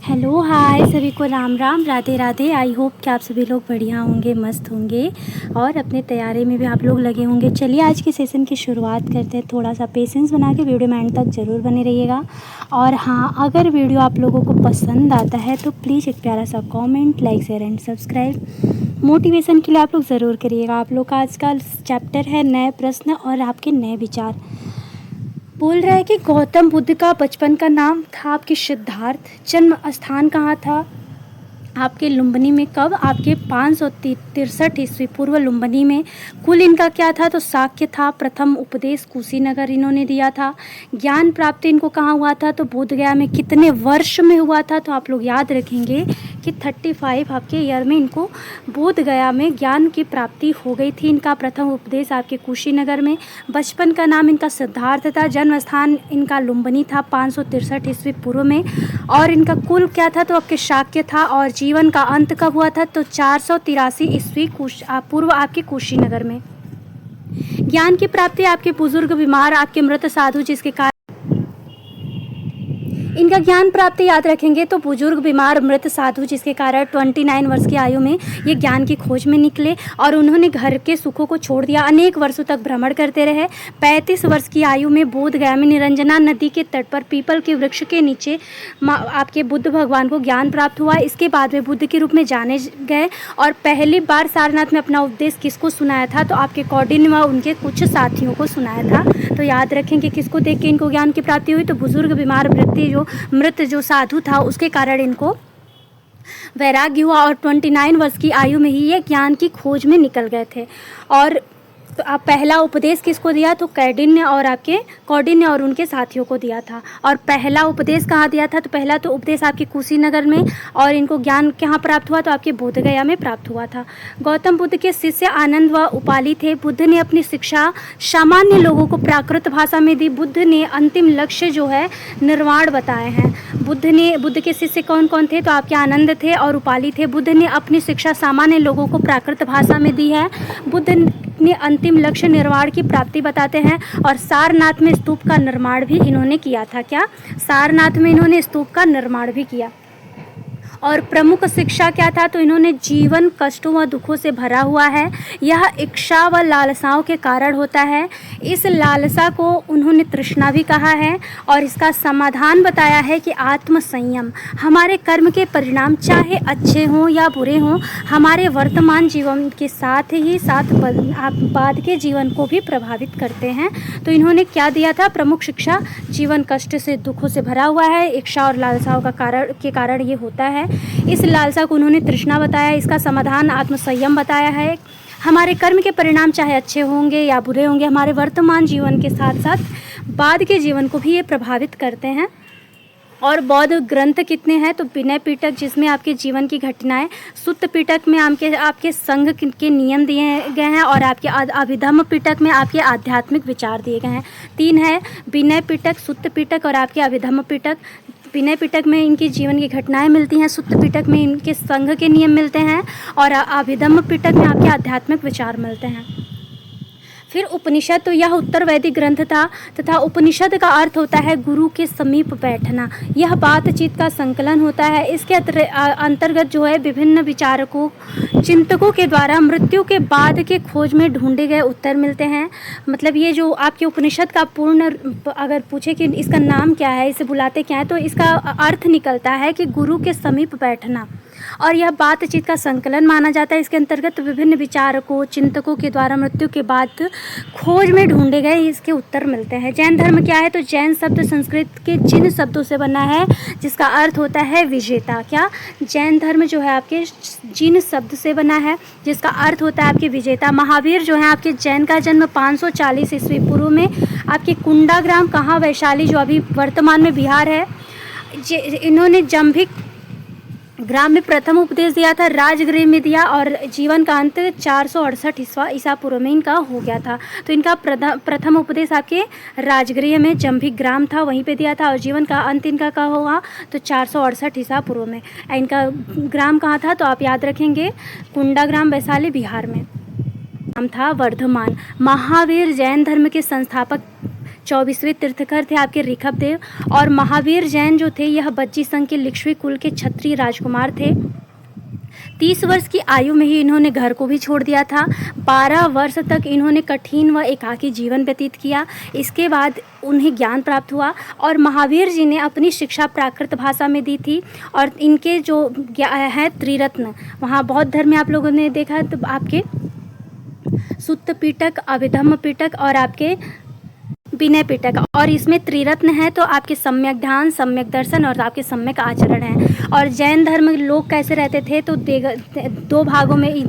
Hello hi सभी को Ram Ram Radhe Radhe. I hope कि आप सभी लोग बढ़िया होंगे, मस्त होंगे और अपने तैयारी में भी आप लोग लगे होंगे। चलिए आज के सेशन की शुरुआत करते हैं। थोड़ा सा पेशेंस बना के वीडियो में एंड तक ज़रूर बने रहिएगा। और हाँ, अगर वीडियो आप लोगों को पसंद आता है तो प्लीज़ एक प्यारा सा comment, like, share and subscribe motivation के लिए आप लोग ज़रूर करिएगा। आप लोग का आज का चैप्टर है नए प्रश्न और आपके नए विचार। बोल रहा है कि गौतम बुद्ध का बचपन का नाम था आपके सिद्धार्थ। जन्म स्थान कहाँ था आपके लुम्बिनी में। कब आपके 563 ईस्वी पूर्व लुम्बिनी में। कुल इनका क्या था तो शाक्य था। प्रथम उपदेश कुशीनगर इन्होंने दिया था। ज्ञान प्राप्ति इनको कहाँ हुआ था तो बोध गया में। कितने वर्ष में हुआ था तो आप लोग याद रखेंगे कि 35 आपके ईयर में इनको बोध गया में ज्ञान की प्राप्ति हो गई थी। इनका प्रथम उपदेश आपके कुशीनगर में। बचपन का नाम इनका सिद्धार्थ था। जन्म स्थान इनका लुम्बिनी था 563 ईस्वी पूर्व में। और इनका कुल क्या था तो आपके शाक्य था। और जीवन का अंत कब हुआ था तो 483 ईस्वी पूर्व आपके कुशीनगर में। ज्ञान की प्राप्ति आपके बुजुर्ग बीमार आपके मृत साधु जिसके कारण इनका ज्ञान प्राप्ति याद रखेंगे तो बुजुर्ग बीमार मृत साधु जिसके कारण 29 वर्ष की आयु में ये ज्ञान की खोज में निकले और उन्होंने घर के सुखों को छोड़ दिया। अनेक वर्षों तक भ्रमण करते रहे। 35 वर्ष की आयु में बोध गया में निरंजना नदी के तट पर पीपल के वृक्ष के नीचे आपके बुद्ध भगवान को ज्ञान प्राप्त हुआ। इसके बाद वे बुद्ध के रूप में जाने गए और पहली बार सारनाथ में अपना उपदेश किसको सुनाया था तो आपके कौंडिन्य व उनके कुछ साथियों को सुनाया था। तो याद रखेंगे किसको देख के इनको ज्ञान की प्राप्ति हुई तो बुजुर्ग बीमार मृत जो साधु था उसके कारण इनको वैराग्य हुआ और 29 वर्ष की आयु में ही ये ज्ञान की खोज में निकल गए थे। और तो आप पहला उपदेश किसको दिया तो कौंडिन्य और उनके साथियों को दिया था। और पहला उपदेश कहाँ दिया था तो पहला तो उपदेश आपके कुशीनगर में और इनको ज्ञान कहाँ प्राप्त हुआ तो आपके बोधगया में प्राप्त हुआ था। गौतम बुद्ध के शिष्य आनंद व उपाली थे। बुद्ध ने अपनी शिक्षा सामान्य लोगों को प्राकृत भाषा में दी। बुद्ध ने अंतिम लक्ष्य जो है निर्वाण बताए हैं। बुद्ध के शिष्य कौन कौन थे तो आपके आनंद थे और उपाली थे। बुद्ध ने अपनी शिक्षा सामान्य लोगों को प्राकृत भाषा में दी है। बुद्ध ने अंतिम लक्ष्य निर्वाण की प्राप्ति बताते हैं। और सारनाथ में स्तूप का निर्माण भी इन्होंने किया था। क्या सारनाथ में इन्होंने स्तूप का निर्माण भी किया। और प्रमुख शिक्षा क्या था तो इन्होंने जीवन कष्टों व दुखों से भरा हुआ है। यह इच्छा व लालसाओं के कारण होता है। इस लालसा को उन्होंने तृष्णा भी कहा है। और इसका समाधान बताया है कि आत्म संयम हमारे कर्म के परिणाम चाहे अच्छे हों या बुरे हों हमारे वर्तमान जीवन के साथ ही साथ बाद के जीवन को भी प्रभावित करते हैं। तो इन्होंने क्या दिया था प्रमुख शिक्षा जीवन कष्ट से दुखों से भरा हुआ है। इच्छा और लालसाओं के कारण ये होता है। इस लालसा को उन्होंने तृष्णा बताया। इसका समाधान आत्मसंयम बताया है। हमारे कर्म के परिणाम चाहे अच्छे होंगे या बुरे होंगे हमारे वर्तमान जीवन के साथ साथ बाद के जीवन को भी ये प्रभावित करते हैं। और बौद्ध ग्रंथ कितने हैं तो विनय पिटक जिसमें आपके जीवन की घटनाएं, सुत्त पिटक में आपके संघ के नियम दिए गए हैं और आपके अभिधम्म पिटक में आपके आध्यात्मिक विचार दिए गए हैं। 3 है विनय पिटक, सुत्त पिटक और आपके अभिधम्म पिटक। विनय पिटक में इनकी जीवन की घटनाएं मिलती हैं, सुत्त पिटक में इनके संघ के नियम मिलते हैं और अभिधम्म पिटक में आपके आध्यात्मिक विचार मिलते हैं। फिर उपनिषद तो यह उत्तर वैदिक ग्रंथ था तथा उपनिषद का अर्थ होता है गुरु के समीप बैठना। यह बातचीत का संकलन होता है। इसके अंतर्गत जो है विभिन्न विचारकों चिंतकों के द्वारा मृत्यु के बाद के खोज में ढूंढे गए उत्तर मिलते हैं। मतलब ये जो आपके उपनिषद का पूर्ण अगर पूछे कि इसका नाम क्या है, इसे बुलाते क्या है तो इसका अर्थ निकलता है कि गुरु के समीप बैठना। और यह बातचीत का संकलन माना जाता है। इसके अंतर्गत विभिन्न विचारकों चिंतकों के द्वारा मृत्यु के बाद खोज में ढूंढे गए इसके उत्तर मिलते हैं। जैन धर्म क्या है तो जैन शब्द संस्कृत के जिन शब्दों से बना है जिसका अर्थ होता है विजेता। क्या जैन धर्म जो है आपके जिन शब्द से बना है जिसका अर्थ होता है आपके विजेता। महावीर जो है आपके जैन का जन्म 540 ईस्वी पूर्व में आपके कुंडा ग्राम कहाँ वैशाली जो अभी वर्तमान में बिहार है इन्होंने जंभिक ग्राम में प्रथम उपदेश दिया था। राजगृह में दिया और जीवन का अंत 468 ईसा पूर्व में इनका हो गया था। तो इनका प्रथम उपदेश आपके राजगृह में जंभिक ग्राम था वहीं पे दिया था और जीवन का अंत इनका कहाँ हुआ तो 468 ईसा पूर्व में। इनका ग्राम कहाँ था तो आप याद रखेंगे कुंडा ग्राम वैशाली बिहार में। नाम था वर्धमान। महावीर जैन धर्म के संस्थापक 24वें तीर्थकर थे आपके ऋषभदेव। और महावीर जैन जो थे यह बज्जी संघ के लिच्छवी कुल के क्षत्रिय राजकुमार थे। 30 वर्ष की आयु में ही इन्होंने घर को भी छोड़ दिया था। 12 वर्ष तक इन्होंने कठिन व एकाकी जीवन व्यतीत किया। इसके बाद उन्हें ज्ञान प्राप्त हुआ और महावीर जी ने अपनी शिक्षा प्राकृत भाषा में दी थी। और इनके जो है त्रिरत्न, वहाँ बौद्ध धर्म में आप लोगों ने देखा है तो आपके सुत्त पिटक, अभिधम्म पिटक और आपके विनय पिटक, और इसमें त्रिरत्न है तो आपके सम्यक ध्यान, सम्यक दर्शन और आपके सम्यक आचरण है। और जैन धर्म लोग कैसे रहते थे तो दो भाग में ये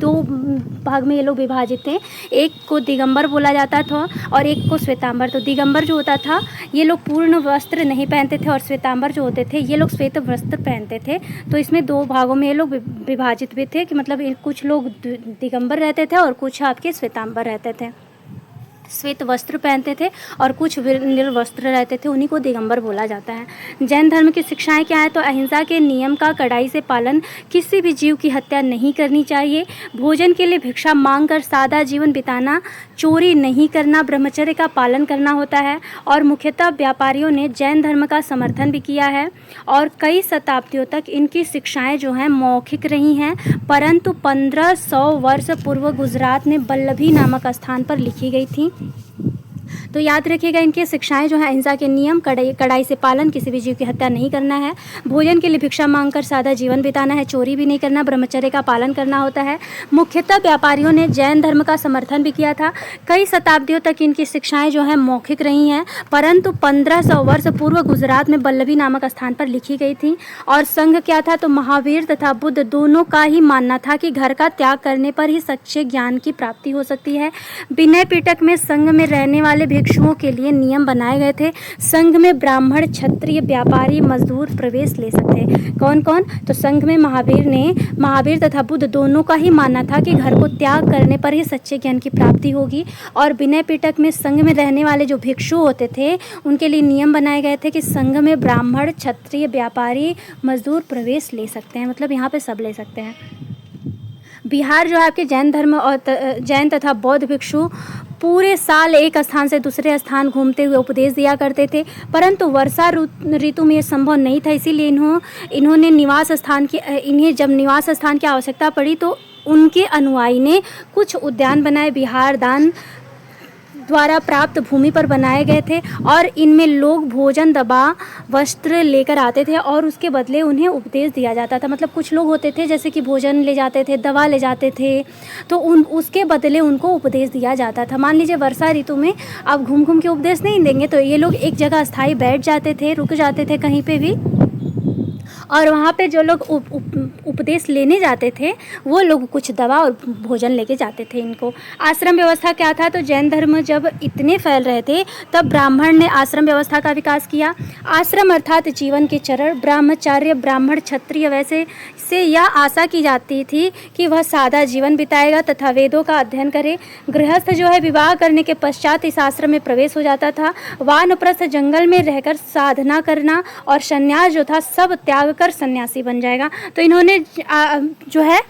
लोग विभाजित थे। एक को दिगंबर बोला जाता था और एक को श्वेतांबर। तो दिगंबर जो होता था ये लोग पूर्ण वस्त्र नहीं पहनते थे और श्वेतांबर जो होते थे ये लोग श्वेत वस्त्र पहनते थे। तो इसमें दो भागों में ये लोग विभाजित भी थे कि मतलब कुछ लोग दिगंबर रहते थे और कुछ आपके श्वेतांबर रहते थे, श्वेत वस्त्र पहनते थे, और कुछ निर्वस्त्र रहते थे, उन्हीं को दिगंबर बोला जाता है। जैन धर्म की शिक्षाएं क्या है तो अहिंसा के नियम का कड़ाई से पालन, किसी भी जीव की हत्या नहीं करनी चाहिए, भोजन के लिए भिक्षा मांगकर सादा जीवन बिताना, चोरी नहीं करना, ब्रह्मचर्य का पालन करना होता है। और मुख्यतः व्यापारियों ने जैन धर्म का समर्थन भी किया है और कई शताब्दियों तक इनकी शिक्षाएं जो हैं मौखिक रही हैं, परंतु 1500 वर्ष पूर्व गुजरात में बल्लभी नामक स्थान पर लिखी गई थी। तो याद रखिएगा इनकी शिक्षाएं जो है अहिंसा के नियम, कड़ाई से पालन, किसी भी जीव की हत्या नहीं करना है, भोजन के लिए भिक्षा मांगकर सादा जीवन बिताना है, चोरी भी नहीं करना, ब्रह्मचर्य का पालन करना होता है। मुख्यतः व्यापारियों ने जैन धर्म का समर्थन भी किया था। कई शताब्दियों तक इनकी शिक्षाएं जो है मौखिक रही हैं, परंतु 1500 वर्ष पूर्व गुजरात में बल्लभी नामक स्थान पर लिखी गई थी। और संघ क्या था तो महावीर तथा बुद्ध दोनों का ही मानना था कि घर का त्याग करने पर ही सच्चे ज्ञान की प्राप्ति हो सकती है। विनय पिटक में संघ में रहने वाले भिक्षुओं के लिए नियम बनाए गए थे। संघ में ब्राह्मण, क्षत्रिय, व्यापारी, मजदूर प्रवेश ले सकते हैं। कौन कौन तो संघ में महावीर तथा बुद्ध दोनों का ही मानना था कि घर को त्याग करने पर ही सच्चे ज्ञान की प्राप्ति होगी। और विनय पिटक में संघ में रहने वाले जो भिक्षु होते थे उनके लिए नियम बनाए गए थे कि संघ में ब्राह्मण, क्षत्रिय, व्यापारी, मजदूर प्रवेश ले सकते हैं, मतलब यहाँ पे सब ले सकते हैं। बिहार जो है आपके जैन धर्म और जैन तथा बौद्ध भिक्षु पूरे साल एक स्थान से दूसरे स्थान घूमते हुए उपदेश दिया करते थे, परंतु वर्षा ऋतु में ये संभव नहीं था। इसीलिए इन्हें जब निवास स्थान की आवश्यकता पड़ी तो उनके अनुयायी ने कुछ उद्यान बनाए, बिहार दान द्वारा प्राप्त भूमि पर बनाए गए थे। और इनमें लोग भोजन, दवा, वस्त्र लेकर आते थे और उसके बदले उन्हें उपदेश दिया जाता था। मतलब कुछ लोग होते थे जैसे कि भोजन ले जाते थे, दवा ले जाते थे, तो उसके बदले उनको उपदेश दिया जाता था। मान लीजिए वर्षा ऋतु में आप घूम घूम के उपदेश नहीं देंगे तो ये लोग एक जगह स्थायी बैठ जाते थे, रुक जाते थे कहीं पे भी, और वहाँ पे जो लोग उपदेश लेने जाते थे वो लोग कुछ दवा और भोजन लेके जाते थे इनको। आश्रम व्यवस्था क्या था तो जैन धर्म जब इतने फैल रहे थे तब ब्राह्मण ने आश्रम व्यवस्था का विकास किया। आश्रम अर्थात जीवन के चरण, ब्रह्मचार्य, ब्राह्मण, क्षत्रिय, वैसे से यह आशा की जाती थी कि वह सादा जीवन बिताएगा तथा वेदों का अध्ययन करे। गृहस्थ जो है विवाह करने के पश्चात इस आश्रम में प्रवेश हो जाता था। वानप्रस्थ जंगल में रहकर साधना करना और संन्यास जो था सब त्याग कर सन्यासी बन जाएगा। तो इन्होंने जो है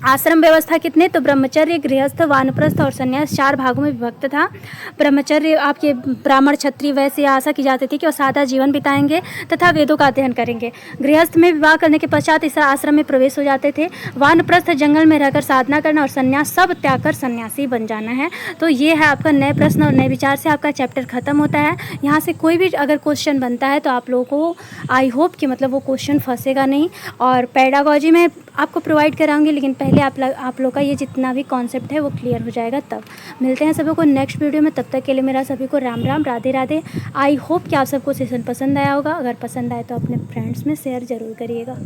आश्रम व्यवस्था कितने तो ब्रह्मचर्य, गृहस्थ, वानप्रस्थ और संन्यास 4 भागों में विभक्त था। ब्रह्मचर्य आपके ब्राह्मण, क्षत्रिय वैसे आशा की जाती थी कि वो सादा जीवन बिताएंगे तथा वेदों का अध्ययन करेंगे। गृहस्थ में विवाह करने के पश्चात इस आश्रम में प्रवेश हो जाते थे। वानप्रस्थ जंगल में रहकर साधना करना और संन्यास सब त्याग कर सन्यासी बन जाना है। तो ये है आपका नए प्रश्न और नए विचार से आपका चैप्टर खत्म होता है। यहाँ से कोई भी अगर क्वेश्चन बनता है तो आप लोगों को आई होप कि मतलब वो क्वेश्चन फंसेगा नहीं। और पेडागॉजी में आपको प्रोवाइड कराऊंगी, लेकिन पहले आप लोग का ये जितना भी कॉन्सेप्ट है वो क्लियर हो जाएगा। तब मिलते हैं सभी को नेक्स्ट वीडियो में। तब तक के लिए मेरा सभी को राम राम, राधे राधे। आई होप कि आप सबको सेशन पसंद आया होगा। अगर पसंद आए तो अपने फ्रेंड्स में शेयर ज़रूर करिएगा।